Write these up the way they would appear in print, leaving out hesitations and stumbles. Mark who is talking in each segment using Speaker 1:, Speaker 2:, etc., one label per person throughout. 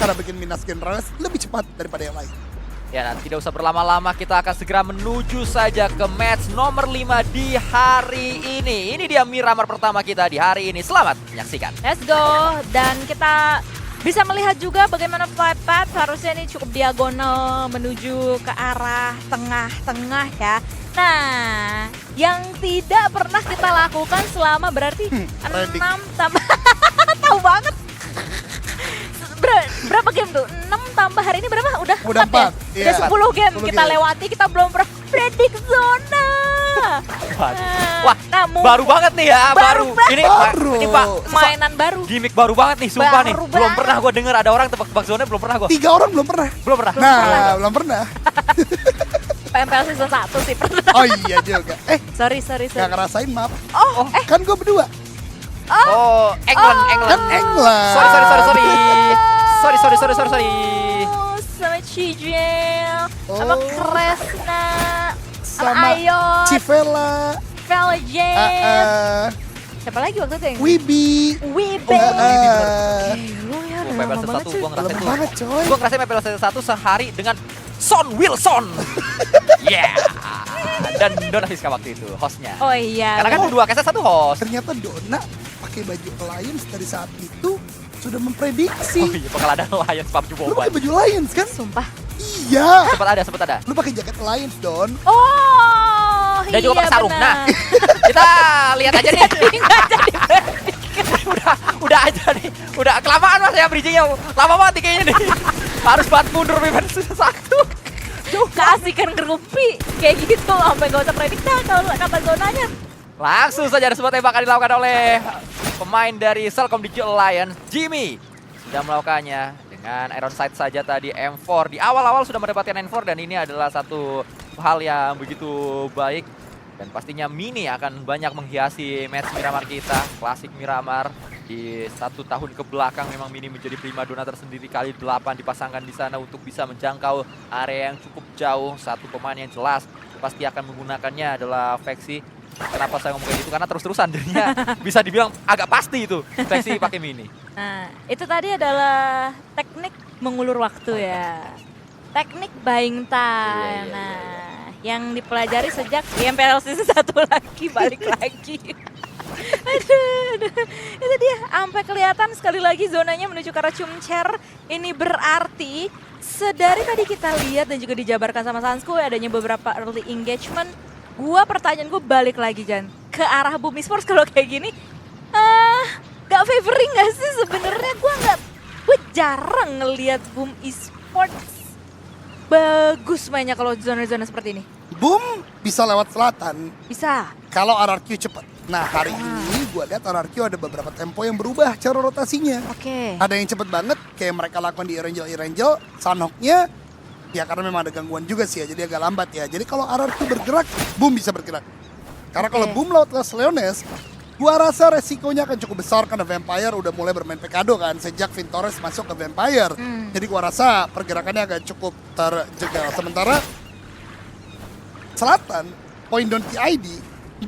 Speaker 1: karena bikin Minas Generalis lebih cepat daripada yang lain.
Speaker 2: Ya, dan tidak usah berlama-lama, kita akan segera menuju saja ke match nomor 5 di hari ini. Ini dia Miramar pertama kita di hari ini. Selamat menyaksikan.
Speaker 3: Let's go. Dan kita bisa melihat juga bagaimana flight path harusnya ini cukup diagonal menuju ke arah tengah-tengah ya. Nah, yang tidak pernah kita lakukan selama berarti 6 tambah tahu banget. Berapa game tuh? 6 tambah hari ini berapa? Udah 4 ya?
Speaker 1: Iya.
Speaker 3: Udah 10 game
Speaker 1: 10
Speaker 3: kita
Speaker 1: game.
Speaker 3: lewati, kita belum pernah predik zona.
Speaker 2: Wah,
Speaker 3: nah,
Speaker 2: baru banget nih ya, baru. Ini Pak,
Speaker 3: mainan baru.
Speaker 2: gimmick baru banget nih, sumpah nih.
Speaker 3: Baru
Speaker 2: Belum
Speaker 3: banget.
Speaker 2: pernah gue denger ada orang tebak-tebak zona, belum pernah gue.
Speaker 1: 3 orang belum pernah.
Speaker 2: Belum pernah.
Speaker 1: Nah, belum pernah.
Speaker 3: PMPL season 1 sih pernah.
Speaker 1: Oh iya juga.
Speaker 3: Sorry.
Speaker 1: Gak ngerasain maaf.
Speaker 3: Oh,
Speaker 1: Kan gue berdua.
Speaker 2: Oh, England.
Speaker 1: Kan England.
Speaker 2: Sorry.
Speaker 3: Oh, sama Cijel, sama
Speaker 1: Oh.
Speaker 3: Kresna,
Speaker 1: Sama
Speaker 3: Ayot,
Speaker 1: Civella.
Speaker 3: Velgen. Siapa lagi waktu itu yang?
Speaker 1: Wibi.
Speaker 3: Wibe.
Speaker 2: PMPL
Speaker 3: Ya,
Speaker 2: season 1 gue ngerasain
Speaker 1: Lama
Speaker 2: tuh.
Speaker 1: banget coy.
Speaker 2: Gue ngerasain PMPL season 1 sehari dengan Son Wilson. Yeah. Dan Dona Fiska waktu itu hostnya.
Speaker 3: Oh iya.
Speaker 2: Karena kan dua case satu host.
Speaker 1: Ternyata Dona pakai baju Lions dari saat itu sudah memprediksi.
Speaker 2: Oh iya, bakal ada Lions PUBG
Speaker 1: Lu
Speaker 2: Mobile.
Speaker 1: pakai baju Lions kan?
Speaker 3: Sumpah.
Speaker 1: Iya.
Speaker 2: Sempat ada.
Speaker 1: Lu pakai jaket Lions, Don.
Speaker 3: Oh,
Speaker 2: Dan juga pakai sarung. Nah, kita lihat aja nih. udah aja nih. Udah kelamaan Mas ya bridging-nya. Lama banget nih kayaknya nih. Harus banget mundur versi 1.
Speaker 3: Keasikan ngerupi kayak gitu sampai gak usah predik dah kalau kapan zonanya.
Speaker 2: Langsung saja ada sebuah tembakan dilakukan oleh pemain dari Celcom Digital Alliance, Jimmy. Sudah melakukannya dengan iron sight saja tadi M4. Di awal-awal sudah mendapatkan M4 dan ini adalah satu hal yang begitu baik. Dan pastinya Mini akan banyak menghiasi match Miramar kita, klasik Miramar. Di 1 tahun ke belakang memang Mini menjadi primadona tersendiri, kali 8 dipasangkan di sana untuk bisa menjangkau area yang cukup jauh. Satu pemain yang jelas pasti akan menggunakannya adalah Vexi. Kenapa saya ngomong kayak gitu? Karena terus-terusan jadinya bisa dibilang agak pasti itu Vexi pakai Mini.
Speaker 3: Nah, itu tadi adalah teknik mengulur waktu ya. Teknik buying time.
Speaker 2: Iya.
Speaker 3: Nah, yang dipelajari sejak di MPL season 1 lagi, balik lagi. Aduh. Itu dia, sampai kelihatan sekali lagi zonanya menuju ke arah Chumcher. Ini berarti sedari tadi kita lihat dan juga dijabarkan sama Sansku adanya beberapa early engagement. Pertanyaan gue balik lagi Jan, ke arah Boom Esports kalau kayak gini. Gak favoring gak sih sebenarnya? Gue jarang ngelihat Boom Esports bagus mainnya kalau zona-zona seperti ini.
Speaker 1: Boom bisa lewat selatan
Speaker 3: Bisa.
Speaker 1: kalau RRQ cepat. Nah, hari ini gue lihat RRQ ada beberapa tempo yang berubah cara rotasinya.
Speaker 3: Oke.
Speaker 1: Ada yang cepet banget kayak mereka lakukan di Erangel, Sanhoknya ya karena memang ada gangguan juga sih ya, jadi agak lambat ya. Jadi kalau RRQ bergerak, Boom bisa bergerak. Karena kalau
Speaker 3: Oke.
Speaker 1: Boom lewat Las Leones, gua rasa resikonya akan cukup besar karena Vampire udah mulai bermain Pekado kan sejak Vintores masuk ke Vampire. Jadi gua rasa pergerakannya agak cukup terjegal. Sementara selatan, Point Down TID,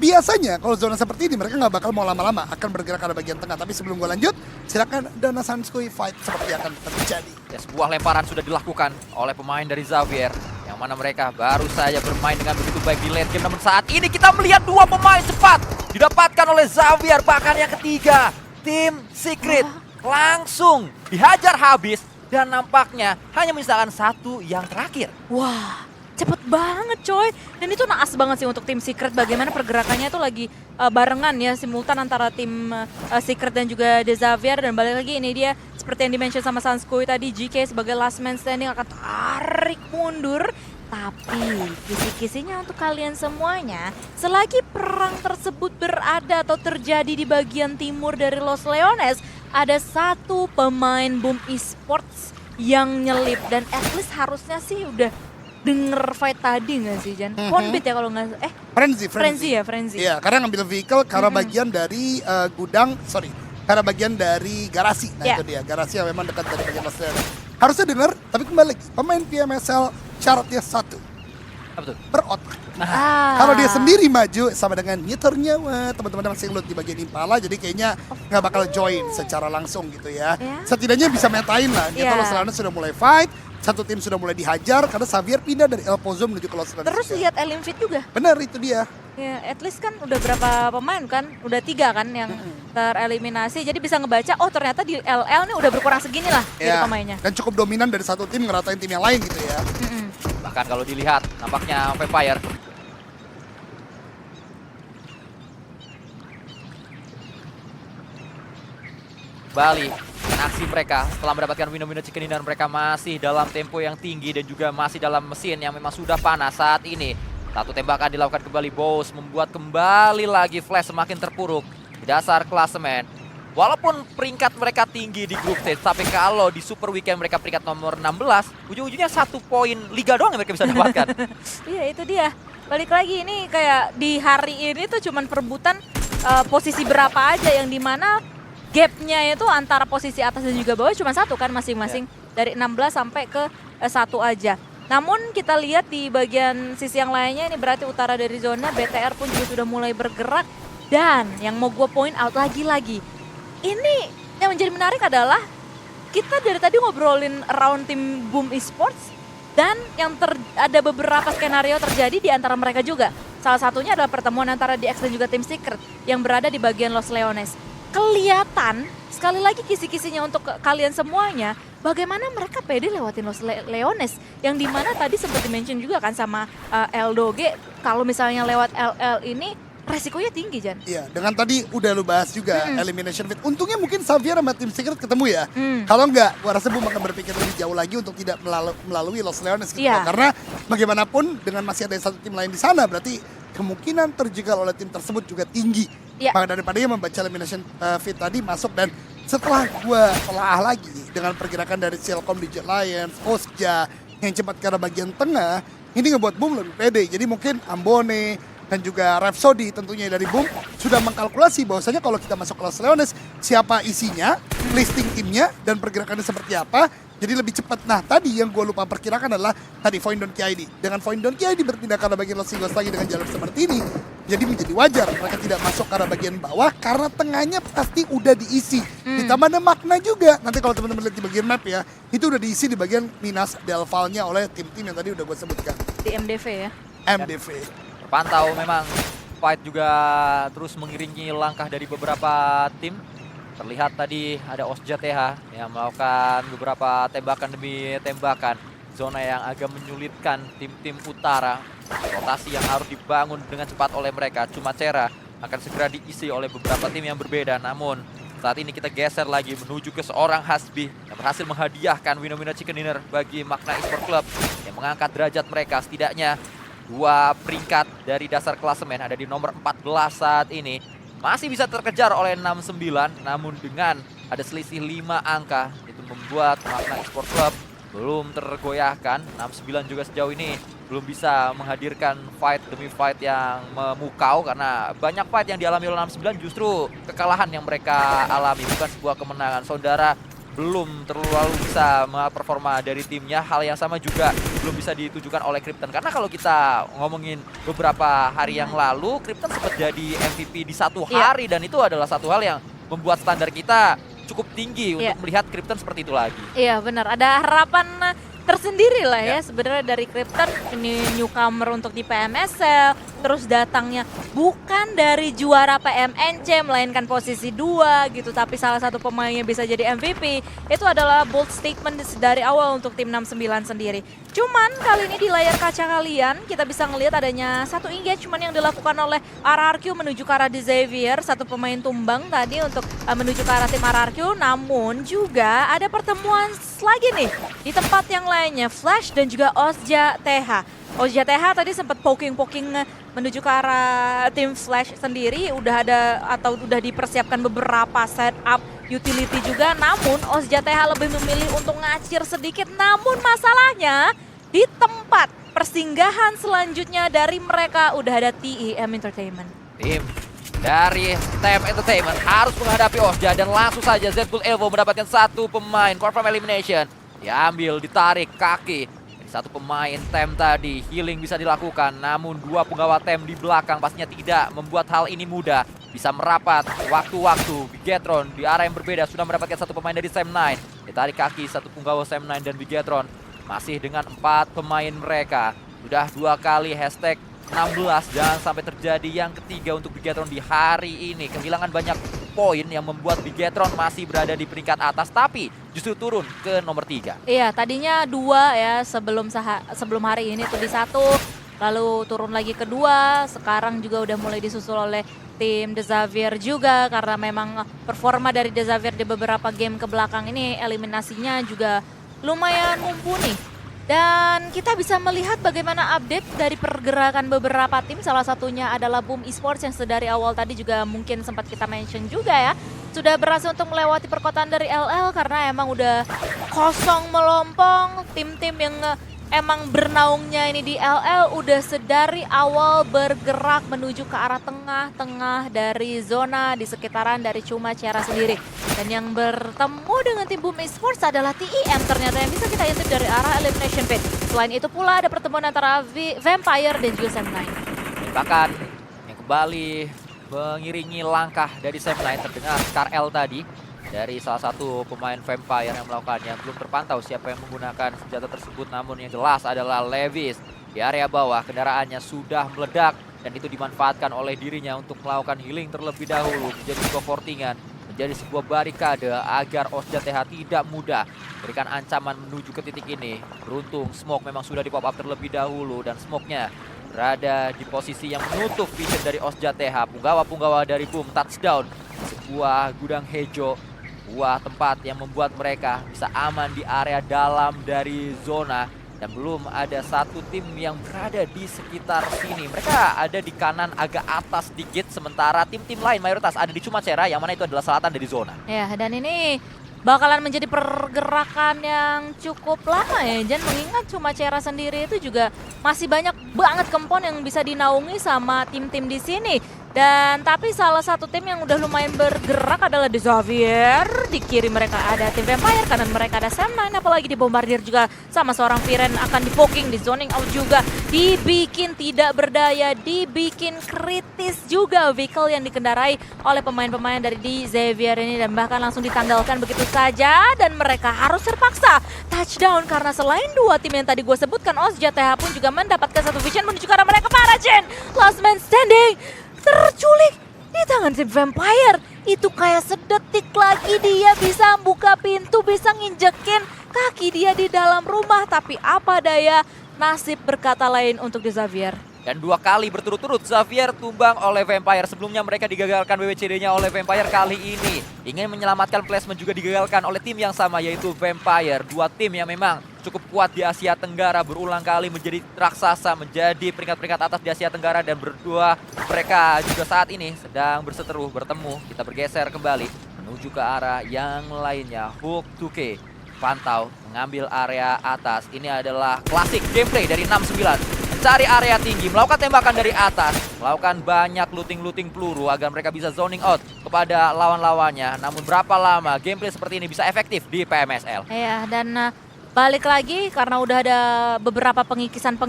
Speaker 1: biasanya kalau zona seperti ini mereka nggak bakal mau lama-lama, akan bergerak ke bagian tengah. Tapi sebelum gue lanjut, silakan Dana Sanskui fight seperti akan terjadi.
Speaker 2: Ya, sebuah lemparan sudah dilakukan oleh pemain dari Xavier, yang mana mereka baru saja bermain dengan begitu baik di late game. Namun saat ini kita melihat dua pemain cepat didapatkan oleh Xavier. Bahkan yang ketiga, tim Secret langsung dihajar habis. Dan nampaknya hanya menyisakan satu yang terakhir.
Speaker 3: Wah, cepet banget coy. Dan itu naas banget sih untuk tim Secret. Bagaimana pergerakannya itu lagi barengan ya, simultan antara tim Secret dan juga The Xavier. Dan balik lagi ini dia seperti yang dimention sama Sanskui tadi, GK sebagai last man standing akan tarik mundur. Tapi kisi-kisinya untuk kalian semuanya, selagi perang tersebut berada atau terjadi di bagian timur dari Los Leones, ada satu pemain Boom Esports yang nyelip. Dan at least harusnya sih udah denger fight tadi nggak sih Jan? Konbit ya kalau nggak Frenzy ya, Frenzy.
Speaker 1: Iya, karena ngambil vehicle karena bagian dari karena bagian dari garasi. Nah
Speaker 3: Yeah.
Speaker 1: itu dia, garasi yang memang dekat dari bagian Los Leones. Harusnya denger, tapi kembali lagi, pemain PMSL syaratnya satu,
Speaker 2: Apa tuh?
Speaker 1: berotak. Kalau dia sendiri maju sama dengan nyetor nyawa, teman-teman masih loot di bagian Impala, jadi kayaknya nggak bakal join secara langsung gitu ya. Setidaknya bisa metain lah. Gitu Los Leones sudah mulai fight, satu tim sudah mulai dihajar karena Xavier pindah dari El Pozo menuju ke Los Leones.
Speaker 3: Terus lihat Elimfit juga.
Speaker 1: Benar itu dia.
Speaker 3: Ya, at least kan udah berapa pemain kan? Udah 3 kan yang tereliminasi. Jadi bisa ngebaca, oh ternyata di LL nih udah berkurang segini lah gitu pemainnya.
Speaker 1: Dan cukup dominan dari satu tim ngeratain tim yang lain gitu ya.
Speaker 2: Bahkan kalau dilihat nampaknya Vampire Bali dengan aksi mereka setelah mendapatkan win-win chicken dinner, mereka masih dalam tempo yang tinggi dan juga masih dalam mesin yang memang sudah panas saat ini. Satu tembakan dilakukan kembali, Bows membuat kembali lagi Flash semakin terpuruk di dasar klasemen. Walaupun peringkat mereka tinggi di grup stage, tapi kalau di Super Weekend mereka peringkat nomor 16, ujung-ujungnya 1 poin liga doang yang mereka bisa dapatkan.
Speaker 3: Iya itu dia. Balik lagi ini kayak di hari ini tuh cuman perebutan posisi berapa aja yang dimana gapnya itu antara posisi atas dan juga bawah cuma 1 kan masing-masing. Dari 16 sampai ke 1 aja. Namun kita lihat di bagian sisi yang lainnya ini berarti utara dari zona, BTR pun juga sudah mulai bergerak. Dan yang mau gue point out lagi-lagi, ini yang menjadi menarik adalah kita dari tadi ngobrolin around tim Boom Esports dan yang ada beberapa skenario terjadi di antara mereka juga. Salah satunya adalah pertemuan antara DX dan juga tim Secret yang berada di bagian Los Leones. Kelihatan sekali lagi kisi-kisinya untuk kalian semuanya, bagaimana mereka pede lewatin Los Leones yang dimana tadi sempat di-mention juga kan sama Eldoge, kalau misalnya lewat LL ini resikonya tinggi, Jan.
Speaker 1: Iya, dengan tadi udah lu bahas juga elimination fit. Untungnya mungkin Xavier sama tim Secret ketemu ya. Kalau enggak, gua rasa Boom akan berpikir lebih jauh lagi untuk tidak melalui Los Leones gitu. Karena bagaimanapun dengan masih ada satu tim lain di sana, berarti kemungkinan terjegal oleh tim tersebut juga tinggi. Maka daripada dia membaca elimination fit tadi masuk, dan setelah gua telah lagi dengan pergerakan dari Silcom Digital Alliance, Osja yang cepat ke arah bagian tengah, ini ngebuat Boom lebih pede. Jadi mungkin Ambone dan juga Rhapsody tentunya dari Boom sudah mengkalkulasi bahwasanya kalau kita masuk ke Los Leones, siapa isinya, listing timnya, dan pergerakannya seperti apa, jadi lebih cepat. Nah tadi yang gue lupa perkirakan adalah tadi Void Don KID. Dengan Void Don KID berpindah ke arah bagian Los Ingles lagi dengan jalur seperti ini, jadi menjadi wajar mereka tidak masuk ke arah bagian bawah karena tengahnya pasti udah diisi. Ditambah ada makna juga, nanti kalau teman-teman lihat di bagian map ya, itu udah diisi di bagian Minas Delvalnya oleh tim-tim yang tadi udah gue sebutkan.
Speaker 3: Di MDV ya?
Speaker 1: MDV.
Speaker 2: Terpantau memang fight juga terus mengiringi langkah dari beberapa tim. Terlihat tadi ada Osja TH yang melakukan beberapa tembakan demi tembakan. Zona yang agak menyulitkan tim-tim utara. Rotasi yang harus dibangun dengan cepat oleh mereka. Cuma Cera akan segera diisi oleh beberapa tim yang berbeda. Namun saat ini kita geser lagi menuju ke seorang Hasbi yang berhasil menghadiahkan Wino-Wino Chicken Dinner bagi Magna Esports Club yang mengangkat derajat mereka. Setidaknya 2 peringkat dari dasar klasemen ada di nomor 14 saat ini. Masih bisa terkejar oleh 69, namun dengan ada selisih 5 angka itu membuat Magna Esports Club belum tergoyahkan. 69 juga sejauh ini belum bisa menghadirkan fight demi fight yang memukau karena banyak fight yang dialami oleh 69 justru kekalahan yang mereka alami, bukan sebuah kemenangan. Saudara belum terlalu bisa performa dari timnya. Hal yang sama juga belum bisa ditujukan oleh Krypton. Karena kalau kita ngomongin beberapa hari yang lalu, Krypton sempat jadi MVP di 1 hari. Dan itu adalah satu hal yang membuat standar kita cukup tinggi untuk melihat Krypton seperti itu lagi. Iya
Speaker 3: benar, ada harapan tersendiri lah ya sebenarnya dari Krypton. Ini newcomer untuk di PMSL, terus datangnya bukan dari juara PMNC melainkan posisi 2 gitu, tapi salah satu pemainnya bisa jadi MVP. Itu adalah bold statement dari awal untuk tim 69 sendiri. Cuman kali ini di layar kaca kalian kita bisa ngelihat adanya satu engagement yang dilakukan oleh RRQ menuju ke arah Xavier, satu pemain tumbang tadi untuk menuju ke arah tim RRQ. Namun juga ada pertemuan lagi nih di tempat yang lainnya, Flash dan juga Osja TH. Osja TH tadi sempat poking-poking menuju ke arah tim Flash sendiri, udah ada atau udah dipersiapkan beberapa setup utility juga, namun Osja TH lebih memilih untuk ngacir sedikit. Namun masalahnya di tempat persinggahan selanjutnya dari mereka udah ada TEM Entertainment.
Speaker 2: Tim dari TEM Entertainment harus menghadapi Osja dan langsung saja Zbull Evo mendapatkan 1 pemain confirm elimination. Diambil, ditarik kaki. satu pemain TEM tadi. Healing bisa dilakukan, namun dua penggawa TEM di belakang pastinya tidak membuat hal ini mudah. Bisa merapat waktu-waktu. Bigetron di arah yang berbeda sudah mendapatkan satu pemain dari Sam9. Ditarik kaki satu penggawa Sam9 dan Bigetron. Masih dengan 4 pemain mereka. Sudah 2 kali hashtag 16, jangan sampai terjadi yang ketiga untuk Bigetron di hari ini. Kehilangan banyak poin yang membuat Bigetron masih berada di peringkat atas, tapi justru turun ke nomor 3.
Speaker 3: Iya, tadinya 2 ya sebelum hari ini tuh di 1, lalu turun lagi ke 2, sekarang juga udah mulai disusul oleh tim The Xavier juga, karena memang performa dari The Xavier di beberapa game ke belakang ini eliminasinya juga lumayan mumpuni. Dan kita bisa melihat bagaimana update dari pergerakan beberapa tim, salah satunya adalah Boom Esports yang sedari awal tadi juga mungkin sempat kita mention juga ya. Sudah berhasil untuk melewati perkotaan dari LL karena emang udah kosong melompong. Tim-tim yang emang bernaungnya ini di LL udah sedari awal bergerak menuju ke arah tengah-tengah dari zona di sekitaran dari Chumacera sendiri. Dan yang bertemu dengan tim Boom Esports adalah TIM ternyata yang bisa kita intip dari arah Elimination Pit. Selain itu pula ada pertemuan antara Vampire dan juga Sam9.
Speaker 2: Bahkan yang kembali mengiringi langkah dari Sam9 terdengar Karel tadi dari salah satu pemain Vampire yang melakukannya. Belum terpantau siapa yang menggunakan senjata tersebut, namun yang jelas adalah Levis. Di area bawah kendaraannya sudah meledak dan itu dimanfaatkan oleh dirinya untuk melakukan healing terlebih dahulu. Menjadi sebuah fortingan, menjadi sebuah barikade agar Osja TH tidak mudah berikan ancaman menuju ke titik ini. Beruntung smoke memang sudah di pop up terlebih dahulu dan smoke-nya berada di posisi yang menutup vision dari Osja TH. Punggawa-punggawa dari Boom touchdown di sebuah gudang hejo, sebuah tempat yang membuat mereka bisa aman di area dalam dari zona. Dan belum ada satu tim yang berada di sekitar sini. Mereka ada di kanan agak atas dikit, sementara tim-tim lain mayoritas ada di Chumacera yang mana itu adalah selatan dari zona.
Speaker 3: Ya, dan ini bakalan menjadi pergerakan yang cukup lama ya. Dan mengingat Chumacera sendiri itu juga masih banyak banget kempon yang bisa dinaungi sama tim-tim di sini. Dan tapi salah satu tim yang udah lumayan bergerak adalah The Xavier. Di kiri mereka ada tim Vampire, kanan mereka ada Sam9, apalagi di Bombardier juga sama seorang Viren akan di poking, di zoning out juga, dibikin tidak berdaya, dibikin kritis juga vehicle yang dikendarai oleh pemain-pemain dari The Xavier ini dan bahkan langsung ditanggalkan begitu saja dan mereka harus terpaksa touchdown karena selain 2 tim yang tadi gue sebutkan, Osja TH pun juga mendapatkan satu vision menuju ke arah mereka. Parachin, last man standing, terculik di tangan si Vampire. Itu kayak sedetik lagi dia bisa buka pintu, bisa nginjekin kaki dia di dalam rumah. Tapi apa daya, nasib berkata lain untuk The Xavier.
Speaker 2: Dan 2 kali berturut-turut Xavier tumbang oleh Vampire. Sebelumnya mereka digagalkan WWCD-nya oleh Vampire, kali ini ingin menyelamatkan placement juga digagalkan oleh tim yang sama yaitu Vampire. 2 tim yang memang cukup kuat di Asia Tenggara, berulang kali menjadi raksasa, menjadi peringkat-peringkat atas di Asia Tenggara, dan berdua mereka juga saat ini sedang berseteru, bertemu. Kita bergeser kembali menuju ke arah yang lainnya. Hook 2K pantau mengambil area atas. Ini adalah klasik gameplay dari 69. Mencari area tinggi, melakukan tembakan dari atas, melakukan banyak looting-looting peluru agar mereka bisa zoning out kepada lawan-lawannya. Namun berapa lama gameplay seperti ini bisa efektif di PMSL?
Speaker 3: Iya, dan balik lagi karena udah ada beberapa pengikisan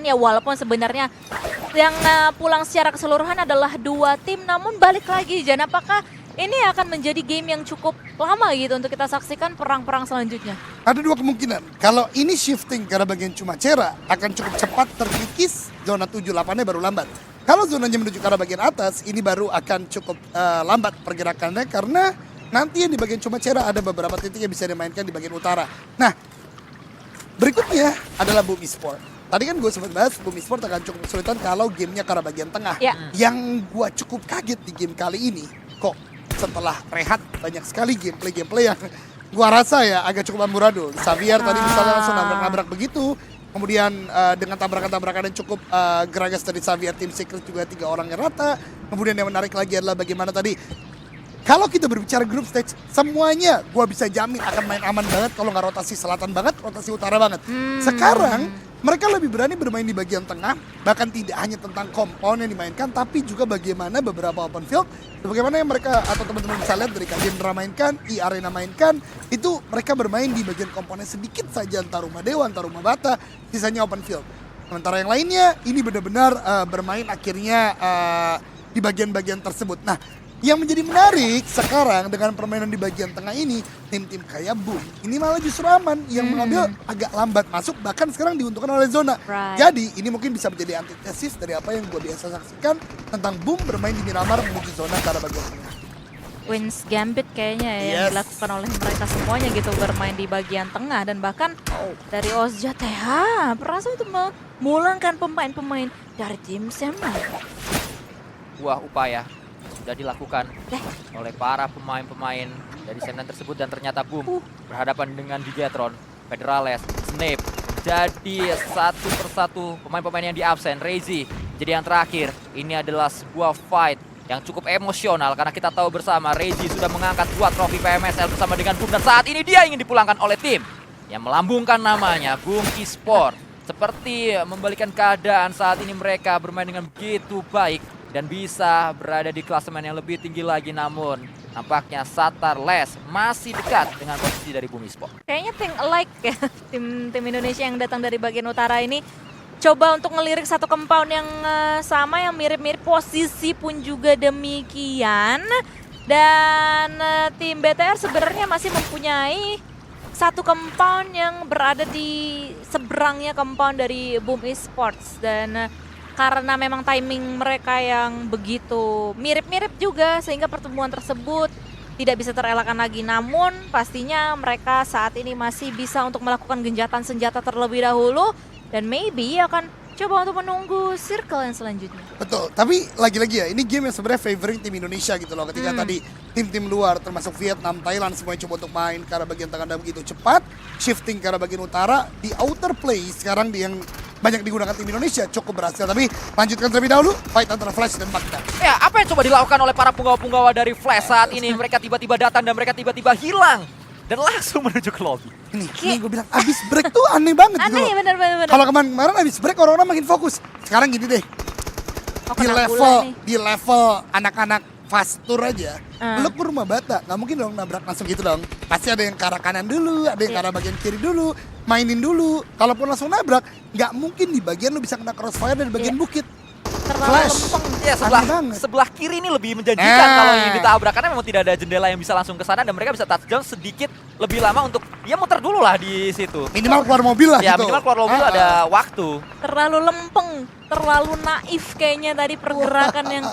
Speaker 3: ya, walaupun sebenarnya yang pulang secara keseluruhan adalah 2 tim, namun balik lagi Jan, apakah ini akan menjadi game yang cukup lama gitu untuk kita saksikan perang-perang selanjutnya?
Speaker 1: Ada 2 kemungkinan. Kalau ini shifting ke arah bagian Chumacera akan cukup cepat terkikis, zona 7-8-nya baru lambat. Kalau zonanya menuju ke arah bagian atas, ini baru akan cukup lambat pergerakannya karena nanti yang di bagian Chumacera ada beberapa titik yang bisa dimainkan di bagian utara. Nah, berikutnya adalah Boom Esports. Tadi kan gue sempat bahas Boom Esports akan cukup kesulitan kalau gamenya ke arah bagian tengah.
Speaker 3: Ya.
Speaker 1: Yang gue cukup kaget di game kali ini, kok setelah rehat banyak sekali gameplay yang gua rasa ya agak cukup amburadul. Xavier tadi misalnya langsung nabrak-nabrak begitu. Kemudian dengan tabrakan-tabrakan yang cukup geragas dari Xavier, tim Secret juga 3 orang yang rata. Kemudian yang menarik lagi adalah bagaimana tadi, kalau kita berbicara group stage, semuanya gua bisa jamin akan main aman banget kalau nggak rotasi selatan banget, rotasi utara banget. Sekarang mereka lebih berani bermain di bagian tengah, bahkan tidak hanya tentang compound yang dimainkan, tapi juga bagaimana beberapa open field, bagaimana yang mereka atau teman-teman bisa lihat dari Kajendra mainkan, Arena mainkan, itu mereka bermain di bagian komponen sedikit saja, entah rumah Dewa, entah rumah Bata, sisanya open field. Sementara yang lainnya, ini benar-benar bermain akhirnya di bagian-bagian tersebut. Nah, yang menjadi menarik sekarang dengan permainan di bagian tengah ini, tim-tim kayak Boom ini malah justru aman, yang mengambil agak lambat masuk, bahkan sekarang diuntungkan oleh zona. Jadi ini mungkin bisa menjadi antitesis dari apa yang gue biasa saksikan tentang Boom bermain di Miramar menuju zona ke arah bagian tengah.
Speaker 3: Queen's Gambit kayaknya ya yang dilakukan oleh mereka semuanya gitu, bermain di bagian tengah, dan bahkan dari Ozja TH berasa itu memulangkan pemain-pemain dari tim Semai.
Speaker 2: Buah upaya sudah dilakukan oleh para pemain-pemain dari Semnan tersebut, dan ternyata Boom berhadapan dengan Gigatron, Federales, Snape. Jadi satu persatu pemain-pemain yang di absen, Rezi. Jadi yang terakhir, ini adalah sebuah fight yang cukup emosional karena kita tahu bersama Rezi sudah mengangkat 2 trofi PMSL bersama dengan Boom, dan saat ini dia ingin dipulangkan oleh tim yang melambungkan namanya Boom Esports. Seperti membalikan keadaan, saat ini mereka bermain dengan begitu baik dan bisa berada di klasemen yang lebih tinggi lagi, namun nampaknya Satar Les masih dekat dengan posisi dari Boom Esports.
Speaker 3: Kayaknya think alike ya, tim Indonesia yang datang dari bagian utara ini coba untuk ngelirik satu compound yang sama, yang mirip-mirip, posisi pun juga demikian. Dan tim BTR sebenarnya masih mempunyai satu compound yang berada di seberangnya compound dari Boom Esports, dan karena memang timing mereka yang begitu mirip-mirip juga sehingga pertemuan tersebut tidak bisa terelakkan lagi. Namun pastinya mereka saat ini masih bisa untuk melakukan genjatan senjata terlebih dahulu, dan maybe akan coba untuk menunggu circle yang selanjutnya.
Speaker 1: Betul, tapi lagi-lagi ya, ini game yang sebenarnya favoring tim Indonesia gitu loh. Ketika tadi tim-tim luar termasuk Vietnam, Thailand semuanya coba untuk main ke arah bagian tengah dan begitu cepat, shifting ke arah bagian utara, di outer play sekarang yang banyak digunakan tim Indonesia cukup berhasil. Tapi lanjutkan terlebih dahulu fight antara Flash dan Magna.
Speaker 2: Ya, apa yang coba dilakukan oleh para punggawa-punggawa dari Flash saat ini? Mereka tiba-tiba datang dan mereka tiba-tiba hilang dan langsung menuju ke lobby.
Speaker 1: Ini gue bilang abis break tuh aneh banget gitu loh.
Speaker 3: Aneh, bener.
Speaker 1: Kalau kemarin abis break orang-orang makin fokus. Sekarang gini deh, di level anak-anak fast tour aja, lu ke rumah Bata, nggak mungkin dong nabrak langsung gitu dong. Pasti ada yang ke arah kanan dulu, ada yang ke arah bagian kiri dulu, mainin dulu. Kalaupun langsung nabrak, nggak mungkin di bagian lu bisa kena crossfire dari bagian bukit.
Speaker 3: Terlalu lempeng.
Speaker 2: Ya, sebelah kiri ini lebih menjanjikan kalau ini ditabrak, karena memang tidak ada jendela yang bisa langsung ke sana dan mereka bisa touchdown sedikit lebih lama untuk ya muter dulu lah di situ.
Speaker 1: Minimal keluar mobil lah
Speaker 2: ya,
Speaker 1: gitu.
Speaker 2: minimal keluar mobil ada waktu.
Speaker 3: Terlalu lempeng, terlalu naif kayaknya tadi pergerakan yang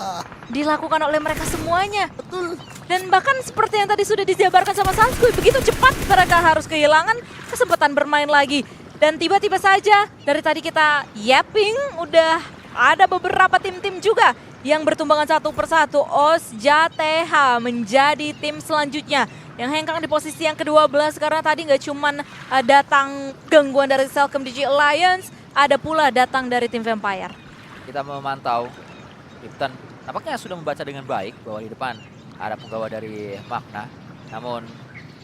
Speaker 3: dilakukan oleh mereka semuanya.
Speaker 1: Betul.
Speaker 3: Dan bahkan seperti yang tadi sudah dijabarkan sama Sanskuy, begitu cepat mereka harus kehilangan kesempatan bermain lagi. Dan tiba-tiba saja dari tadi kita yapping, udah ada beberapa tim-tim juga yang bertumbangan satu persatu. Ozja TH menjadi tim selanjutnya yang hengkang di posisi yang ke-12, karena tadi nggak cuman datang gangguan dari Celcom DJ Alliance, ada pula datang dari tim Vampire.
Speaker 2: Kita memantau Krypton nampaknya sudah membaca dengan baik bahwa di depan ada penggawa dari Magna. Namun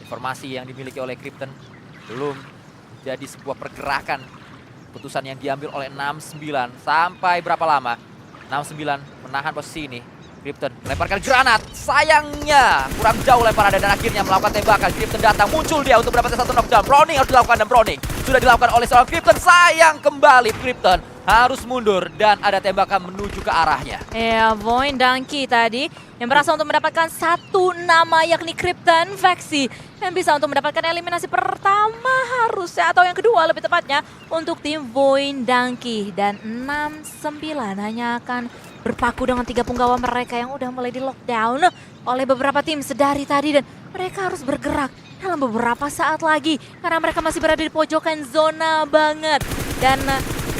Speaker 2: informasi yang dimiliki oleh Krypton belum jadi sebuah pergerakan. Putusan yang diambil oleh 69 sampai berapa lama? 69 menahan posisi ini. Krypton melemparkan granat. Sayangnya kurang jauh lemparan dan akhirnya melakukan tembakan. Krypton datang, muncul dia untuk mendapatkan satu knockdown. Browning harus dilakukan dan Browning sudah dilakukan oleh seorang Krypton. Sayang kembali Krypton harus mundur dan ada tembakan menuju ke arahnya.
Speaker 3: Ya, Void Donkey tadi yang berhasil untuk mendapatkan satu nama, yakni Krypton Vaxi, yang bisa untuk mendapatkan eliminasi pertama harusnya, atau yang kedua lebih tepatnya, untuk tim Void Donkey. Dan 69 hanya akan berpaku dengan 3 punggawa mereka yang udah mulai di lockdown oleh beberapa tim sedari tadi, dan mereka harus bergerak dalam beberapa saat lagi karena mereka masih berada di pojokan zona banget. Dan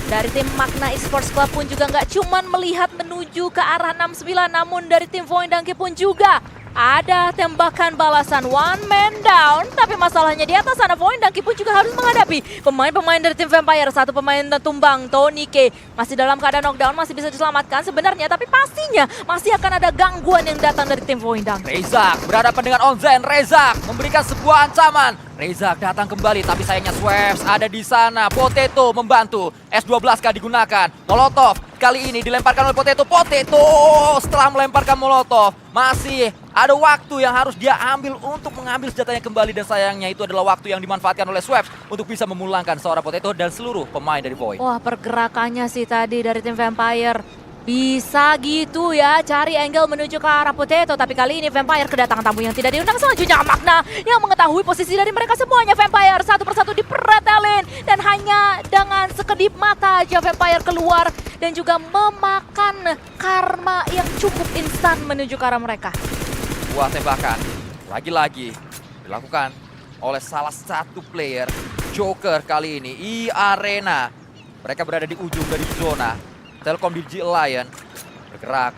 Speaker 3: dari tim Magna Esports Club pun juga nggak cuman melihat menuju ke arah 69, namun dari tim Void Donkey pun juga ada tembakan balasan, one man down. Tapi masalahnya di atas sana Void Donkey pun juga harus menghadapi pemain-pemain dari tim Vampire. Satu pemain tumbang, Tony K masih dalam keadaan knockdown, masih bisa diselamatkan sebenarnya, tapi pastinya masih akan ada gangguan yang datang dari tim Void Donkey.
Speaker 2: Rezak berhadapan dengan Onzen. Rezak memberikan sebuah ancaman Reza datang kembali, tapi sayangnya Swaps ada di sana. Potato membantu. S12K digunakan. Molotov kali ini dilemparkan oleh Potato. Potato setelah melemparkan Molotov, masih ada waktu yang harus dia ambil untuk mengambil senjatanya kembali. Dan sayangnya itu adalah waktu yang dimanfaatkan oleh Swaps untuk bisa memulangkan seorang Potato dan seluruh pemain dari Void.
Speaker 3: Wah, pergerakannya sih tadi dari tim Vampire. Bisa gitu ya, cari angle menuju ke arah Potato. Tapi kali ini Vampire kedatangan tamu yang tidak diundang. Selanjutnya Magna yang mengetahui posisi dari mereka semuanya. Vampire satu persatu dipretelin. Dan hanya dengan sekedip mata aja Vampire keluar. Dan juga memakan karma yang cukup instan menuju ke arah mereka.
Speaker 2: Buah tembakan, lagi-lagi dilakukan oleh salah satu player. Joker kali ini, I-Arena. Mereka berada di ujung dari zona. Telkom DG Alliance bergerak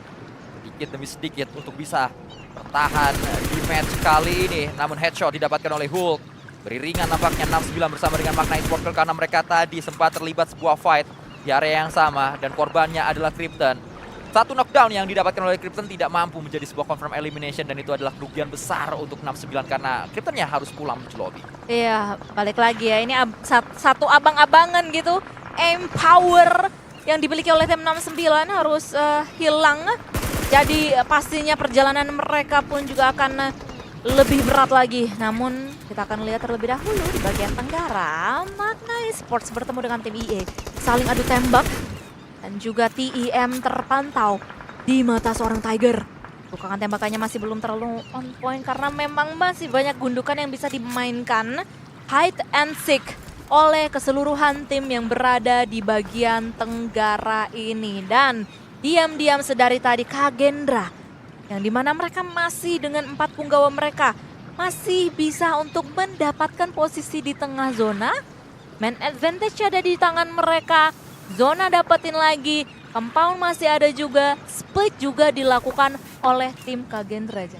Speaker 2: sedikit demi sedikit untuk bisa bertahan di match kali ini. Namun headshot didapatkan oleh Hulk. Beriringan nampaknya 6-9 bersama dengan Magna Esports Club karena mereka tadi sempat terlibat sebuah fight di area yang sama dan korbannya adalah Krypton. Satu knockdown yang didapatkan oleh Krypton tidak mampu menjadi sebuah confirm elimination dan itu adalah kerugian besar untuk 6-9 karena Kryptonnya harus pulang menuju lobby.
Speaker 3: Iya, balik lagi ya. Ini satu abang-abangan gitu. Empower yang dimiliki oleh tim 69 harus hilang. Jadi pastinya perjalanan mereka pun juga akan lebih berat lagi. Namun kita akan lihat terlebih dahulu di bagian tenggara. Magna Esports bertemu dengan tim EA. Saling adu tembak dan juga TEM terpantau di mata seorang Tiger. Bukangan tembakannya masih belum terlalu on point karena memang masih banyak gundukan yang bisa dimainkan. Hide and seek oleh keseluruhan tim yang berada di bagian tenggara ini. Dan diam-diam sedari tadi Kagendra, yang dimana mereka masih dengan 4 punggawa mereka, masih bisa untuk mendapatkan posisi di tengah zona. Man advantage ada di tangan mereka, zona dapetin lagi, compound masih ada juga, split juga dilakukan oleh tim Kagendra.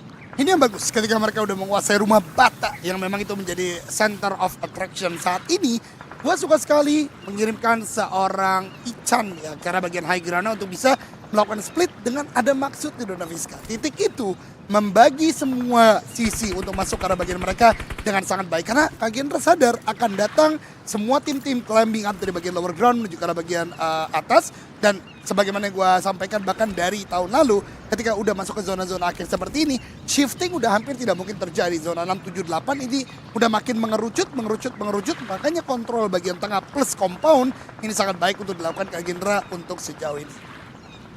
Speaker 1: Ini yang bagus ketika mereka udah menguasai rumah bata yang memang itu menjadi center of attraction saat ini. Gue suka sekali mengirimkan seorang Ichan ya ke arah bagian high ground untuk bisa melakukan split dengan ada maksud di Dona Vizca. Titik itu membagi semua sisi untuk masuk ke arah bagian mereka dengan sangat baik. Karena Kagendra sadar akan datang semua tim-tim climbing up dari bagian lower ground menuju ke arah bagian atas. Dan sebagaimana yang gue sampaikan bahkan dari tahun lalu ketika udah masuk ke zona-zona akhir seperti ini, shifting udah hampir tidak mungkin terjadi. Zona 6, 7, 8 ini udah makin mengerucut. Makanya kontrol bagian tengah plus compound ini sangat baik untuk dilakukan Kagendra untuk sejauh ini.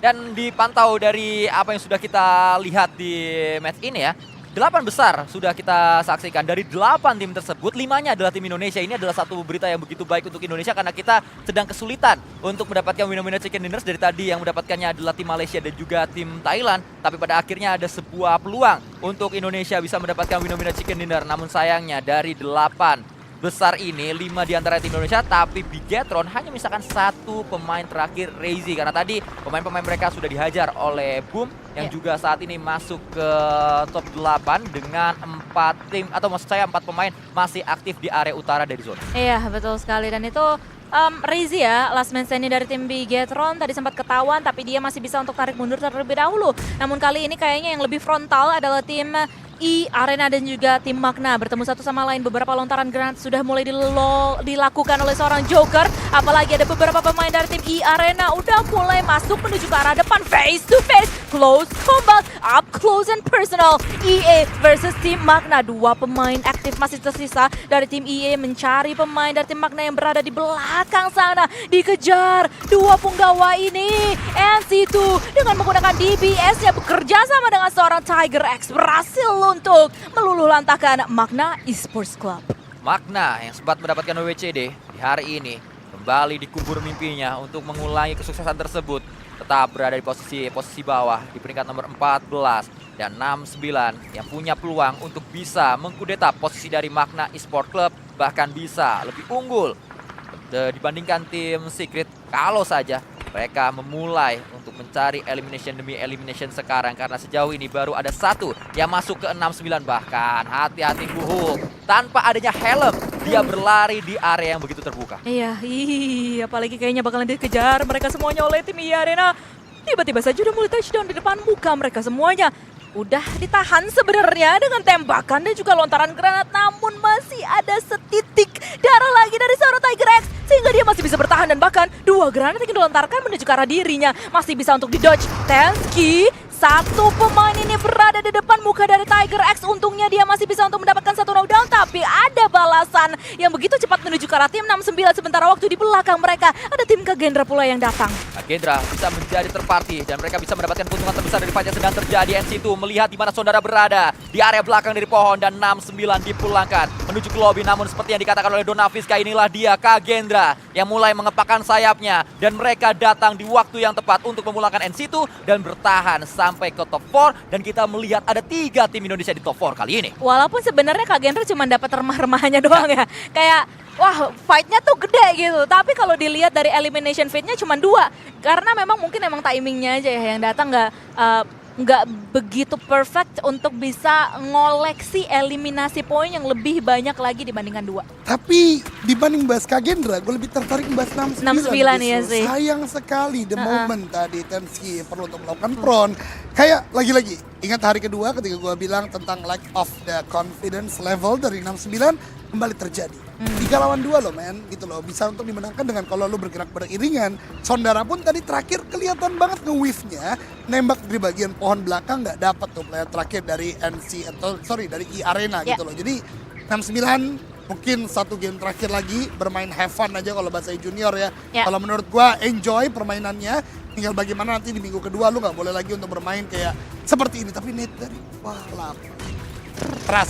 Speaker 2: Dan dipantau dari apa yang sudah kita lihat di match ini ya, 8 besar sudah kita saksikan. Dari 8 tim tersebut, 5-nya adalah tim Indonesia. Ini adalah satu berita yang begitu baik untuk Indonesia karena kita sedang kesulitan untuk mendapatkan winner-winner chicken dinners. Dari tadi yang mendapatkannya adalah tim Malaysia dan juga tim Thailand. Tapi pada akhirnya ada sebuah peluang untuk Indonesia bisa mendapatkan winner-winner chicken dinner. Namun sayangnya dari 8 besar ini 5 di antara tim Indonesia, tapi Bigetron hanya misalkan 1 pemain terakhir, Reizi, karena tadi pemain-pemain mereka sudah dihajar oleh Boom yang juga saat ini masuk ke top 8 dengan 4 tim atau maksud saya 4 pemain masih aktif di area utara dari zona.
Speaker 3: Iya, betul sekali. Dan itu Reizi ya, last man standing dari tim Bigetron tadi sempat ketahuan tapi dia masih bisa untuk tarik mundur terlebih dahulu. Namun kali ini kayaknya yang lebih frontal adalah tim I-Arena dan juga tim Magna bertemu satu sama lain. Beberapa lontaran granat sudah mulai dilakukan oleh seorang Joker. Apalagi ada beberapa pemain dari tim I-Arena udah mulai masuk menuju ke arah depan. Face to face, close combat, up close and personal. EA versus tim Magna. 2 pemain aktif masih tersisa dari tim EA mencari pemain dari tim Magna yang berada di belakang sana. Dikejar 2 punggawa ini. NC2 dengan menggunakan DBS-nya bekerja sama dengan seorang Tiger X berhasil untuk meluluh lantahkan Magna Esports Club.
Speaker 2: Magna yang sempat mendapatkan WCD di hari ini kembali dikubur mimpinya untuk mengulangi kesuksesan tersebut. Tetap berada di posisi bawah di peringkat nomor 14 dan 69 yang punya peluang untuk bisa mengkudeta posisi dari Magna Esports Club, bahkan bisa lebih unggul dibandingkan tim Secret kalau saja mereka memulai untuk mencari elimination demi elimination sekarang. Karena sejauh ini baru ada 1 yang masuk ke 69. Bahkan hati-hati Hulk, tanpa adanya helm dia berlari di area yang begitu terbuka.
Speaker 3: Iya, apalagi kayaknya bakalan dikejar mereka semuanya oleh tim I-Arena. Tiba-tiba saja udah mulai touchdown di depan muka mereka semuanya. udah ditahan sebenarnya dengan tembakan dan juga lontaran granat, namun masih ada setitik darah lagi dari seorang Tiger X sehingga dia masih bisa bertahan dan bahkan 2 granat yang dilontarkan menuju ke arah dirinya masih bisa untuk didodge. Tensky, satu pemain ini berada di depan muka dari Tiger X, untungnya dia masih bisa untuk mendapatkan satu knockdown, tapi ada balasan yang begitu cepat menuju ke arah tim 69. Sementara waktu di belakang mereka ada tim Kagendra pula yang datang.
Speaker 2: Kagendra bisa menjadi terparty dan mereka bisa mendapatkan keuntungan terbesar dari fight yang sedang terjadi. NC2 melihat di mana saudara berada di area belakang dari pohon dan 69 dipulangkan menuju ke lobby. Namun seperti yang dikatakan oleh Donaviska, inilah dia Kagendra yang mulai mengepakkan sayapnya dan mereka datang di waktu yang tepat untuk memulangkan NC2 dan bertahan sampai ke top 4 dan kita melihat ada 3 tim Indonesia di top 4 kali ini.
Speaker 3: Walaupun sebenarnya Kagendra cuma dapat remah-remahnya doang ya. Kayak wah, fight-nya tuh gede gitu. Tapi kalau dilihat dari elimination feed-nya cuma 2. Karena memang mungkin emang timingnya aja ya yang datang nggak begitu perfect untuk bisa ngoleksi eliminasi poin yang lebih banyak lagi dibandingkan 2.
Speaker 1: Tapi dibanding bahas Kagendra, gue lebih tertarik bahas 69.
Speaker 3: 69 ya sih.
Speaker 1: Sayang sekali the moment tadi Tensky perlu untuk melakukan prone. Kayak lagi-lagi, ingat hari kedua ketika gue bilang tentang lack of the confidence level dari 69 kembali terjadi. 3 lawan 2 loh men, gitu loh. Bisa untuk dimenangkan dengan kalau lo bergerak beriringan. Sondara pun tadi terakhir kelihatan banget nge-whiff-nya. Nembak dari bagian pohon belakang nggak dapat tuh player terakhir dari NC atau dari E-Arena gitu loh. Jadi 69 mungkin satu game terakhir lagi bermain have fun aja kalau bahasa junior ya. Kalau menurut gua enjoy permainannya. Tinggal bagaimana nanti di minggu kedua lu nggak boleh lagi untuk bermain kayak seperti ini. Tapi net dari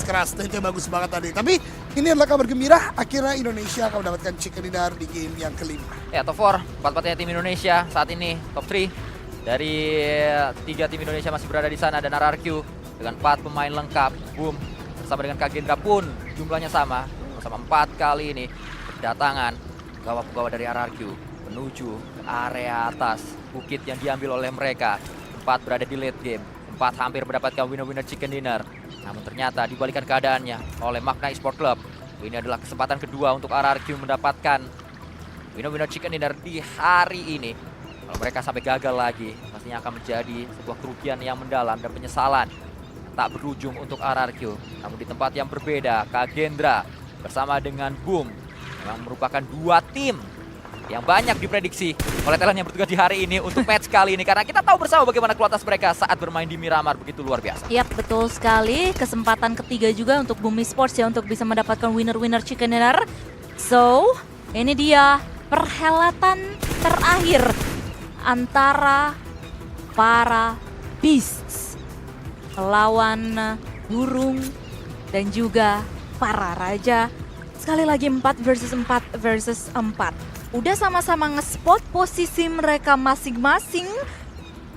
Speaker 1: keras, itu bagus banget tadi. Tapi ini adalah kabar gembira, akhirnya Indonesia akan mendapatkan chicken dinner di game yang kelima.
Speaker 2: Ya, top 4, 4-4-nya tim Indonesia saat ini top 3. Dari 3 tim Indonesia masih berada di sana dan RRQ dengan 4 pemain lengkap. Boom, bersama dengan Kagendra pun jumlahnya sama 4 kali ini berdatangan pegawai-pegawai dari RRQ menuju ke area atas bukit yang diambil oleh mereka. 4 berada di late game, 4 hampir mendapatkan winner-winner chicken dinner. Namun ternyata dibalikan keadaannya oleh Magna Esport Club. Ini adalah kesempatan kedua untuk RRQ mendapatkan winner-winner chicken dinner di hari ini. Kalau mereka sampai gagal lagi, pastinya akan menjadi sebuah kerugian yang mendalam dan penyesalan tak berujung untuk RRQ. Namun di tempat yang berbeda, Kagendra bersama dengan Boom memang merupakan 2 tim yang banyak diprediksi oleh talent yang bertugas di hari ini untuk match kali ini. Karena kita tahu bersama bagaimana kualitas mereka saat bermain di Miramar begitu luar biasa.
Speaker 3: Yap, betul sekali. Kesempatan ketiga juga untuk Bumi Sports ya untuk bisa mendapatkan winner-winner chicken dinner. So, ini dia perhelatan terakhir antara para Beasts lawan burung dan juga para raja. Sekali lagi 4 versus 4. Udah sama-sama nge-spot posisi mereka masing-masing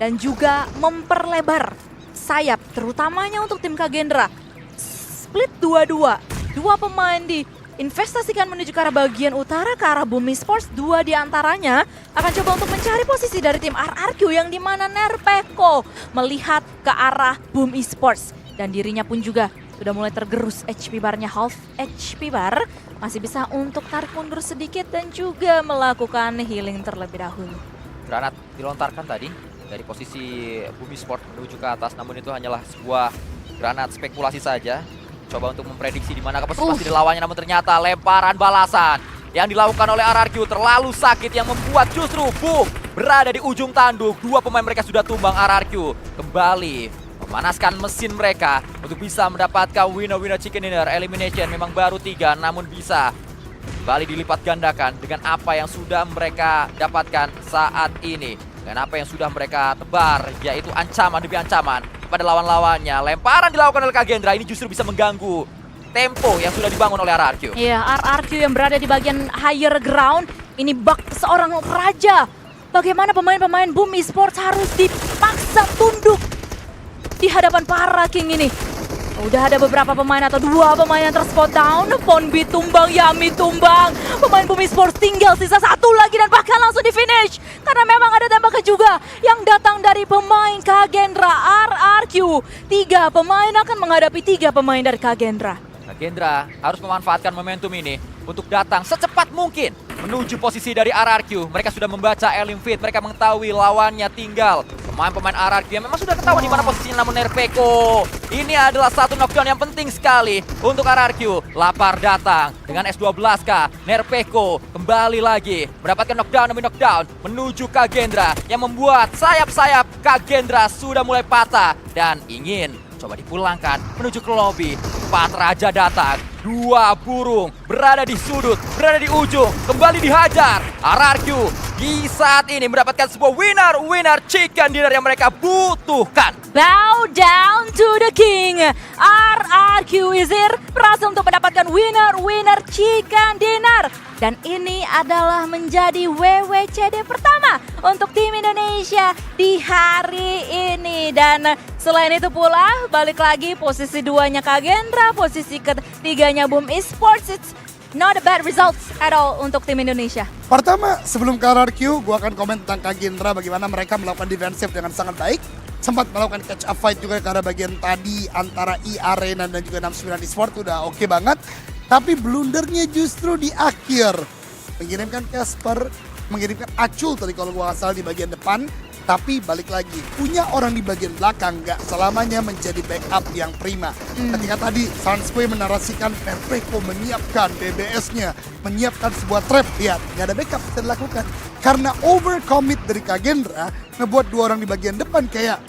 Speaker 3: dan juga memperlebar sayap, terutamanya untuk tim Kagendra. Split 2-2, 2 pemain diinvestasikan menuju ke arah bagian utara, ke arah Bumi Sports. 2 diantaranya akan coba untuk mencari posisi dari tim RRQ yang dimana Nerpeko melihat ke arah Bumi Sports. Dan dirinya pun juga sudah mulai tergerus HP barnya, half HP bar. Masih bisa untuk tarik mundur sedikit dan juga melakukan healing terlebih dahulu.
Speaker 2: Granat dilontarkan tadi dari posisi Bumi Sport menuju ke atas, namun itu hanyalah sebuah granat spekulasi saja. Coba untuk memprediksi di mana posisi lawannya, namun ternyata lemparan balasan yang dilakukan oleh RRQ terlalu sakit yang membuat justru Boom berada di ujung tanduk. 2 pemain mereka sudah tumbang. RRQ kembali memanaskan mesin mereka untuk bisa mendapatkan winner-winner chicken dinner. Elimination memang baru 3, namun bisa kembali dilipat gandakan dengan apa yang sudah mereka dapatkan saat ini. Dengan apa yang sudah mereka tebar, yaitu ancaman demi ancaman pada lawan-lawannya. Lemparan dilakukan oleh Kagendra ini justru bisa mengganggu tempo yang sudah dibangun oleh RRQ.
Speaker 3: Iya, RRQ yang berada di bagian higher ground. Ini bak seorang raja. Bagaimana pemain-pemain Bumi Sports harus dipaksa tunduk di hadapan para king ini. Udah ada beberapa pemain atau 2 pemain yang terspot down. Ponbi tumbang, Yami tumbang. Pemain Bumi Sports tinggal sisa 1 lagi dan bahkan langsung di finish. Karena memang ada tembakan juga yang datang dari pemain Kagendra RRQ. 3 pemain akan menghadapi 3 pemain dari Kagendra.
Speaker 2: Kagendra harus memanfaatkan momentum ini untuk datang secepat mungkin menuju posisi dari RRQ. Mereka sudah membaca Elim Fit, mereka mengetahui lawannya tinggal Pemain-pemain RRQ yang memang sudah ketahuan di mana posisinya, namun Nerpeko ini adalah satu knockdown yang penting sekali untuk RRQ. Lapar datang dengan S12K. Nerpeko kembali lagi mendapatkan knockdown demi knockdown menuju Kagendra yang membuat sayap-sayap Kagendra sudah mulai patah dan ingin coba dipulangkan menuju ke lobby. 4 raja datang, 2 burung berada di sudut, berada di ujung, kembali dihajar. RRQ di saat ini mendapatkan sebuah winner chicken dinner yang mereka butuhkan.
Speaker 3: Bow down to the king. RRQ Wizir berhasil untuk mendapatkan winner chicken dinner. Dan ini adalah menjadi WWCD pertama untuk tim Indonesia di hari ini. Dan selain itu pula, balik lagi posisi 2-nya Kagendra, posisi ketiganya Boom Esports. It's not a bad results at all untuk tim Indonesia.
Speaker 1: Pertama, sebelum ke RRQ, gue akan komen tentang Kagendra bagaimana mereka melakukan defensif dengan sangat baik. Sempat melakukan catch up fight juga karena bagian tadi antara Arena dan juga 69 Esports udah oke banget. Tapi blundernya justru di akhir. Mengirimkan Casper, mengirimkan Acul tadi kalau gue nggak salah di bagian depan. Tapi balik lagi, punya orang di bagian belakang nggak selamanya menjadi backup yang prima. Ketika tadi Sansui menarasikan Nerpeko menyiapkan DBS-nya, menyiapkan sebuah trap, lihat nggak ada backup bisa dilakukan. Karena overcommit dari Kagendra, ngebuat 2 orang di bagian depan kayak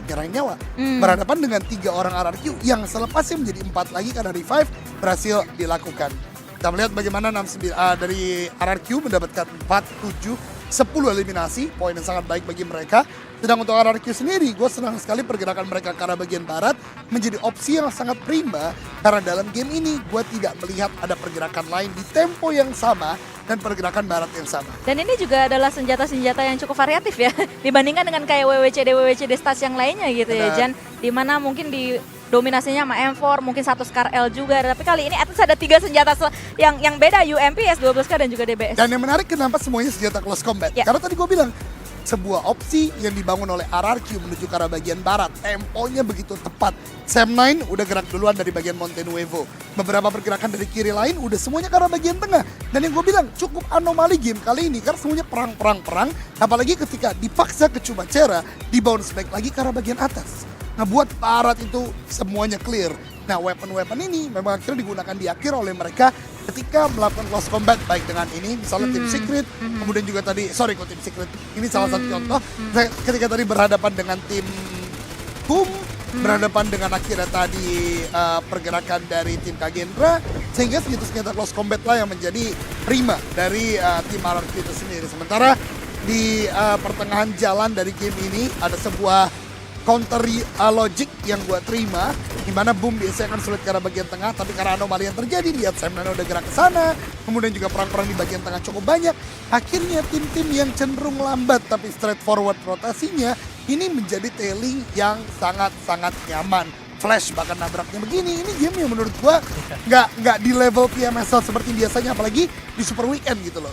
Speaker 1: nyerahin nyawa. Berhadapan dengan 3 orang RRQ yang selepasnya menjadi 4 lagi karena revive berhasil dilakukan. Kita melihat bagaimana dari RRQ mendapatkan 4, 7, 10 eliminasi, poin yang sangat baik bagi mereka. Sedang untuk RRQ sendiri, gue senang sekali pergerakan mereka ke arah bagian barat menjadi opsi yang sangat prima. Karena dalam game ini, gue tidak melihat ada pergerakan lain di tempo yang sama dan pergerakan barat yang sama.
Speaker 3: Dan ini juga adalah senjata-senjata yang cukup variatif ya, dibandingkan dengan kayak WWCD stats yang lainnya gitu ya, Jan. Dimana mungkin di dominasinya sama M4, mungkin 1 Scar L juga. Tapi kali ini at least ada 3 senjata yang beda, UMP, S12K dan juga DBS.
Speaker 1: Dan yang menarik kenapa semuanya senjata close combat.
Speaker 3: Ya.
Speaker 1: Karena tadi gue bilang, sebuah opsi yang dibangun oleh RRQ menuju ke arah bagian barat. Temponya begitu tepat. Sam9 udah gerak duluan dari bagian Monte Nuevo. Beberapa pergerakan dari kiri lain udah semuanya ke arah bagian tengah. Dan yang gue bilang cukup anomali game kali ini. Karena semuanya perang. Apalagi ketika dipaksa ke Chumacera, di bounce back lagi ke arah bagian atas. Ngebuat barat itu semuanya clear. Nah, weapon-weapon ini memang akhirnya digunakan di akhir oleh mereka ketika melakukan close combat, baik dengan ini misalnya Team Secret, kemudian juga tadi Team Secret ini salah satu contoh ketika tadi berhadapan dengan tim Boom, berhadapan dengan akhirnya tadi pergerakan dari tim Kagendra, sehingga senjata close combat lah yang menjadi prima dari tim RRQ itu sendiri. Sementara di pertengahan jalan dari game ini ada sebuah counter logic yang gue terima, di mana Boom biasanya akan sulit ke arah bagian tengah, tapi karena anomali yang terjadi, lihat Sam Nano udah gerak ke sana, kemudian juga perang-perang di bagian tengah cukup banyak. Akhirnya tim-tim yang cenderung lambat tapi straightforward rotasinya ini menjadi tailing yang sangat-sangat nyaman. Flash bahkan nabraknya begini, ini game yang menurut gue nggak di level PMSL seperti biasanya, apalagi di Super Weekend gitu loh.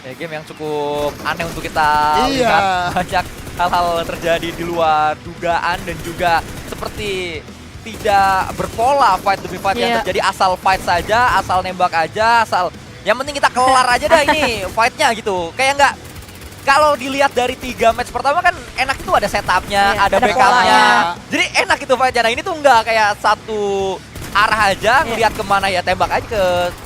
Speaker 2: Ya, game yang cukup aneh untuk kita lihat. Banyak hal-hal terjadi di luar dugaan dan juga seperti tidak berpola fight demi fight yang terjadi, asal fight saja, asal nembak aja, asal yang penting kita kelar aja dah ini fightnya gitu. Kayak nggak, kalau dilihat dari 3 match pertama kan enak itu ada setupnya, ada backupnya, jadi enak itu fightnya. Nah ini tuh nggak, kayak satu arah aja, ngelihat kemana ya tembak aja ke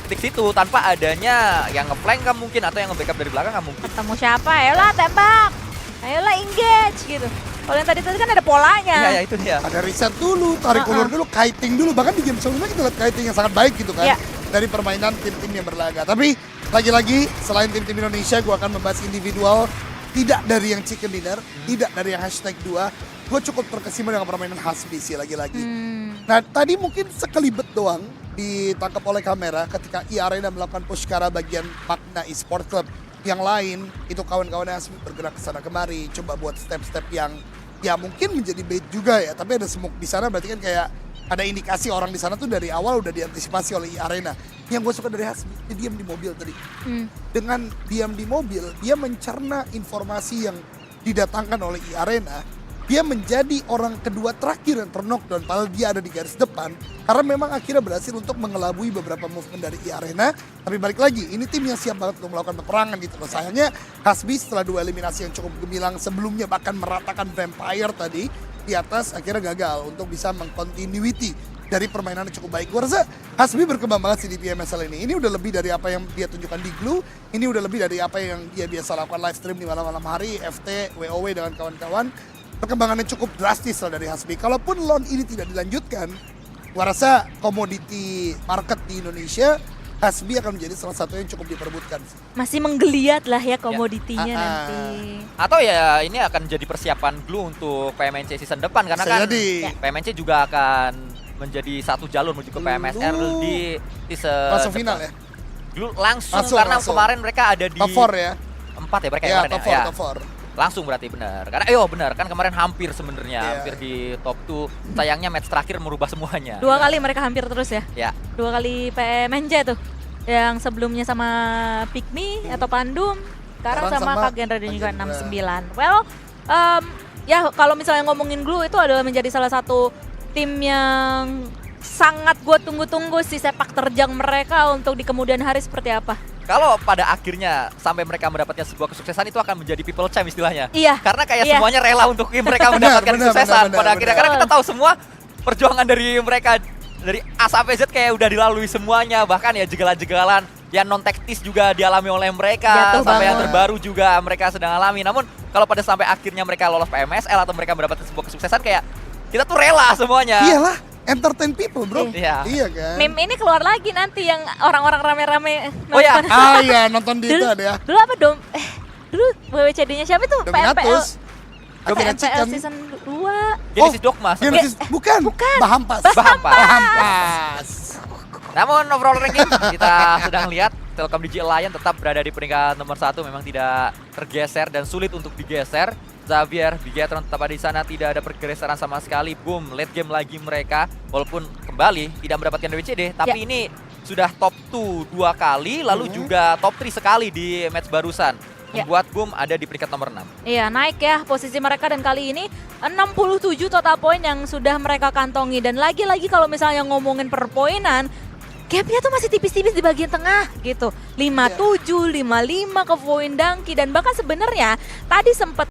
Speaker 2: titik situ tanpa adanya yang nge-flank kan mungkin atau yang nge-backup dari belakang kan mungkin.
Speaker 3: Ketemu siapa? Ayolah tembak, ayolah engage gitu. Kalau yang tadi kan ada polanya.
Speaker 2: Iya, itu dia.
Speaker 1: Ada riset dulu, tarik ulur dulu, kiting dulu. Bahkan di game sebelumnya kita lihat kiting yang sangat baik gitu kan. Dari permainan tim-tim yang berlaga. Tapi lagi-lagi selain tim-tim Indonesia, gue akan membahas individual. Tidak dari yang chicken dinner, tidak dari yang #2. Gue cukup terkesima dengan permainan Hasbi sih lagi-lagi. Nah tadi mungkin sekelibet doang ditangkap oleh kamera ketika Arena melakukan push ke arah bagian Magna Esports Club. Yang lain itu kawan-kawannya Hasbi bergerak ke sana kemari, coba buat step-step yang ya mungkin menjadi bait juga ya. Tapi ada smoke di sana, berarti kan kayak ada indikasi orang di sana tuh dari awal udah diantisipasi oleh Arena. Yang gue suka dari Hasbi, dia diam di mobil tadi. Dengan diam di mobil, dia mencerna informasi yang didatangkan oleh Arena. dia menjadi orang kedua terakhir yang ter-knockdown padahal dia ada di garis depan karena memang akhirnya berhasil untuk mengelabui beberapa movement dari Arena. Tapi balik lagi, ini tim yang siap banget untuk melakukan peperangan gitu loh. Sayangnya Hasbi setelah 2 eliminasi yang cukup gemilang sebelumnya bahkan meratakan Vampire tadi di atas akhirnya gagal untuk bisa mengkontinuity dari permainan yang cukup baik. Gue rasa Hasbi berkembang banget sih di PMSL ini. Ini udah lebih dari apa yang dia tunjukkan di Glue. Ini udah lebih dari apa yang dia biasa lakukan live stream di malam-malam hari, FT, WoW dengan kawan-kawan. Perkembangannya cukup drastis lah dari Hasbi. Kalaupun loan ini tidak dilanjutkan, gua rasa komoditi market di Indonesia, Hasbi akan menjadi salah satu yang cukup diperebutkan.
Speaker 3: Masih menggeliat lah ya komoditinya nanti.
Speaker 2: Atau ya ini akan jadi persiapan Glue untuk PMNC season depan karena
Speaker 1: Bisa
Speaker 2: kan
Speaker 1: jadi.
Speaker 2: PMNC juga akan menjadi satu jalur menuju ke PMSL di season
Speaker 1: Langsung final ya?
Speaker 2: Glue langsung
Speaker 1: Langsung,
Speaker 2: karena
Speaker 1: langsung.
Speaker 2: kemarin mereka ada di
Speaker 1: Top 4 ya?
Speaker 2: 4 ya mereka
Speaker 1: Ya,
Speaker 2: kemarin
Speaker 1: top 4,
Speaker 2: ya.
Speaker 1: top 4.
Speaker 2: Langsung berarti benar. Karena benar kan kemarin hampir sebenarnya hampir di top 2. Sayangnya match terakhir merubah semuanya.
Speaker 3: 2 kali mereka hampir terus ya.
Speaker 2: Ya.
Speaker 3: 2 kali PMNJ tuh. Yang sebelumnya sama Pikmi atau Pandum, sekarang
Speaker 1: Sekarang
Speaker 3: sama
Speaker 1: sama
Speaker 3: Kagendra dan juga
Speaker 1: Kagendra.
Speaker 3: 69. Well, ya kalau misalnya ngomongin Glue itu adalah menjadi salah satu tim yang sangat gue tunggu-tunggu sih sepak terjang mereka untuk di kemudian hari seperti apa.
Speaker 2: Kalau pada akhirnya sampai mereka mendapatkan sebuah kesuksesan itu akan menjadi people champ istilahnya.
Speaker 3: Iya.
Speaker 2: Karena kayak
Speaker 3: Iya.
Speaker 2: semuanya rela untuk mereka mendapatkan
Speaker 1: benar,
Speaker 2: kesuksesan
Speaker 1: benar,
Speaker 2: pada akhirnya.
Speaker 1: benar.
Speaker 2: Karena kita tahu semua perjuangan dari mereka dari A sampai Z kayak udah dilalui semuanya. Bahkan ya jegalan-jegalan yang non taktis juga dialami oleh mereka.
Speaker 3: Jatuh
Speaker 2: Sampai yang
Speaker 3: banget.
Speaker 2: terbaru juga mereka sedang alami. Namun kalau pada sampai akhirnya mereka lolos PMSL atau mereka mendapatkan sebuah kesuksesan kayak kita tuh rela semuanya.
Speaker 1: Iyalah, entertain people bro.
Speaker 2: Iya.
Speaker 1: Iya kan?
Speaker 3: Meme ini keluar lagi nanti yang orang-orang rame-rame
Speaker 2: Oh ya,
Speaker 3: nonton.
Speaker 1: Ah iya, nonton di itu ada ya.
Speaker 3: Dulu apa dong? Dulu WWCD-nya siapa tuh?
Speaker 1: Dominatus.
Speaker 3: PMPL
Speaker 1: Chicken.
Speaker 3: season 2.
Speaker 2: Genesis Dogma.
Speaker 1: Genesis, bukan.
Speaker 3: Bukan.
Speaker 1: Bahampas.
Speaker 2: Bahampas. Namun overall ranking kita sudah lihat Telkom Digi Alliance tetap berada di peringkat nomor 1, memang tidak tergeser dan sulit untuk digeser. Xavier, Bigetron tetap ada di sana, tidak ada pergeseran sama sekali. Boom, late game lagi mereka walaupun kembali tidak mendapatkan WCD, tapi ini sudah top 2 2 kali lalu juga top 3 sekali di match barusan. Membuat Boom ada di peringkat nomor 6.
Speaker 3: Iya, naik ya posisi mereka dan kali ini 67 total poin yang sudah mereka kantongi. Dan lagi-lagi kalau misalnya ngomongin perpoinan, gapnya tuh masih tipis-tipis di bagian tengah gitu. 57, 55 ke poin Dangki. Dan bahkan sebenarnya tadi sempat